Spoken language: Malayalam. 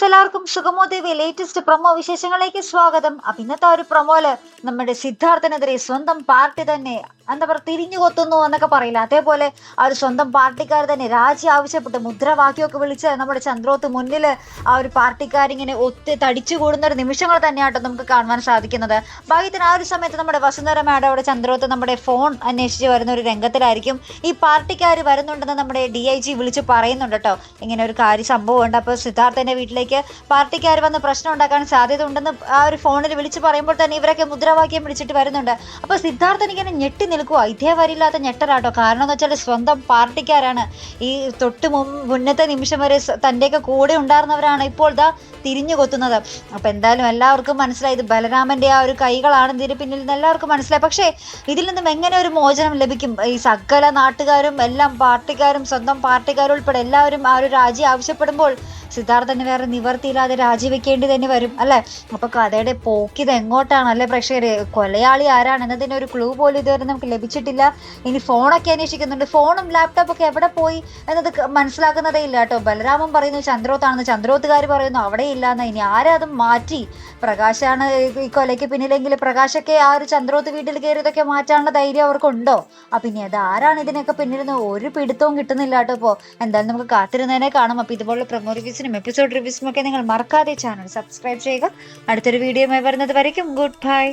എല്ലാവർക്കും സുഗമോ ദേവി ലേറ്റസ്റ്റ് പ്രൊമോ വിശേഷങ്ങളിലേക്ക് സ്വാഗതം. അപ്പൊ ഇന്നത്തെ ഒരു പ്രൊമോയില് നമ്മുടെ സിദ്ധാർത്ഥനെതിരെ സ്വന്തം പാർട്ടി തന്നെ എന്താ പറയുക തിരിഞ്ഞു കൊത്തുന്നു എന്നൊക്കെ പറയില്ല, അതേപോലെ ആ ഒരു സ്വന്തം പാർട്ടിക്കാർ തന്നെ രാജി ആവശ്യപ്പെട്ട് മുദ്രാവാക്യമൊക്കെ വിളിച്ച് നമ്മുടെ ചന്ദ്രോത്ത് മുന്നിൽ ആ ഒരു പാർട്ടിക്കാരിങ്ങനെ തടിച്ചു കൂടുന്ന ഒരു നിമിഷങ്ങൾ തന്നെയാട്ടോ നമുക്ക് കാണുവാൻ സാധിക്കുന്നത്. ഭാഗ്യത്തിന് ആ ഒരു സമയത്ത് നമ്മുടെ വസുന്ധര മാഡം അവിടെ ചന്ദ്രോത്ത് നമ്മുടെ ഫോൺ അന്വേഷിച്ച് വരുന്ന ഒരു രംഗത്തിലായിരിക്കും. ഈ പാർട്ടിക്കാർ വരുന്നുണ്ടെന്ന് നമ്മുടെ DIG വിളിച്ച് പറയുന്നുണ്ട് കേട്ടോ, ഇങ്ങനെ ഒരു സംഭവം ഉണ്ട്. അപ്പോൾ സിദ്ധാർത്ഥന്റെ വീട്ടിലേക്ക് പാർട്ടിക്കാർ വന്ന് പ്രശ്നം ഉണ്ടാക്കാൻ സാധ്യത ഉണ്ടെന്ന് ആ ഒരു ഫോണിൽ വിളിച്ച് പറയുമ്പോൾ തന്നെ ഇവരൊക്കെ മുദ്രാവാക്യം വിളിച്ചിട്ട് വരുന്നുണ്ട്. അപ്പോൾ സിദ്ധാർത്ഥൻ ഇങ്ങനെ ഞെട്ടി നിൽക്കുക, ഇതേ വരില്ലാത്ത ഞെട്ടലാട്ടോ. കാരണം എന്ന് വെച്ചാൽ സ്വന്തം പാർട്ടിക്കാരാണ്, ഈ മുന്നത്തെ നിമിഷം വരെ തൻ്റെയൊക്കെ കൂടെ ഉണ്ടായിരുന്നവരാണ് ഇപ്പോൾ ദാ തിരിഞ്ഞു കൊത്തുന്നത്. അപ്പൊ എന്തായാലും എല്ലാവർക്കും മനസ്സിലായി ഇത് ബലരാമന്റെ ആ ഒരു കൈകളാണ് ഇതിന് പിന്നിൽ നിന്ന് എല്ലാവർക്കും മനസ്സിലായി. പക്ഷേ ഇതിൽ നിന്നും എങ്ങനെ ഒരു മോചനം ലഭിക്കും? ഈ സകല നാട്ടുകാരും എല്ലാം പാർട്ടിക്കാരും സ്വന്തം പാർട്ടിക്കാരും ഉൾപ്പെടെ എല്ലാവരും ആ ഒരു രാജി ആവശ്യപ്പെടുമ്പോൾ സിദ്ധാർത്ഥന് വേറെ നിവർത്തിയില്ലാതെ രാജിവെക്കേണ്ടി തന്നെ വരും അല്ലെ. അപ്പൊ കഥയുടെ പോക്കിത് എങ്ങോട്ടാണ് അല്ലെ പ്രേക്ഷകര്? കൊലയാളി ആരാണ് എന്നതിന് ഒരു ക്ലൂ പോലും ഇതുവരെ നമുക്ക് ലഭിച്ചിട്ടില്ല. ഇനി ഫോണൊക്കെ അന്വേഷിക്കുന്നുണ്ട്, ഫോണും ലാപ്ടോപ്പ് ഒക്കെ എവിടെ പോയി എന്നത് മനസ്സിലാക്കുന്നതേ ഇല്ല കേട്ടോ. ബലരാമൻ പറയുന്നു ചന്ദ്രോത്താണെന്ന്, ചന്ദ്രോത്തുകാർ പറയുന്നു അവിടെ ഇല്ലാന്ന്. ഇനി ആരാ അത് മാറ്റി? പ്രകാശാണ് ഈ കൊലയ്ക്ക് പിന്നിലെങ്കിൽ പ്രകാശൊക്കെ ആ ഒരു ചന്ദ്രോത്ത് വീട്ടിൽ കയറിയതൊക്കെ മാറ്റാനുള്ള ധൈര്യം അവർക്കുണ്ടോ? അപ്പൊ ഇനി അത് ആരാണ് ഇതിനൊക്കെ പിന്നിലെന്ന് ഒരു പിടുത്തവും കിട്ടുന്നില്ല കേട്ടോ. ഇപ്പോൾ എന്തായാലും നമുക്ക് കാത്തിരുന്നതിനെ കാണാം. അപ്പൊ ഇതുപോലുള്ള പ്രൊമോ റിവ്യൂസിനും എപ്പിസോഡ് റിവ്യൂസിനും ഒക്കെ നിങ്ങൾ മറക്കാതെ ചാനൽ സബ്സ്ക്രൈബ് ചെയ്യുക. അടുത്തൊരു വീഡിയോ വരുന്നത് വരയ്ക്കും ഗുഡ് ബൈ.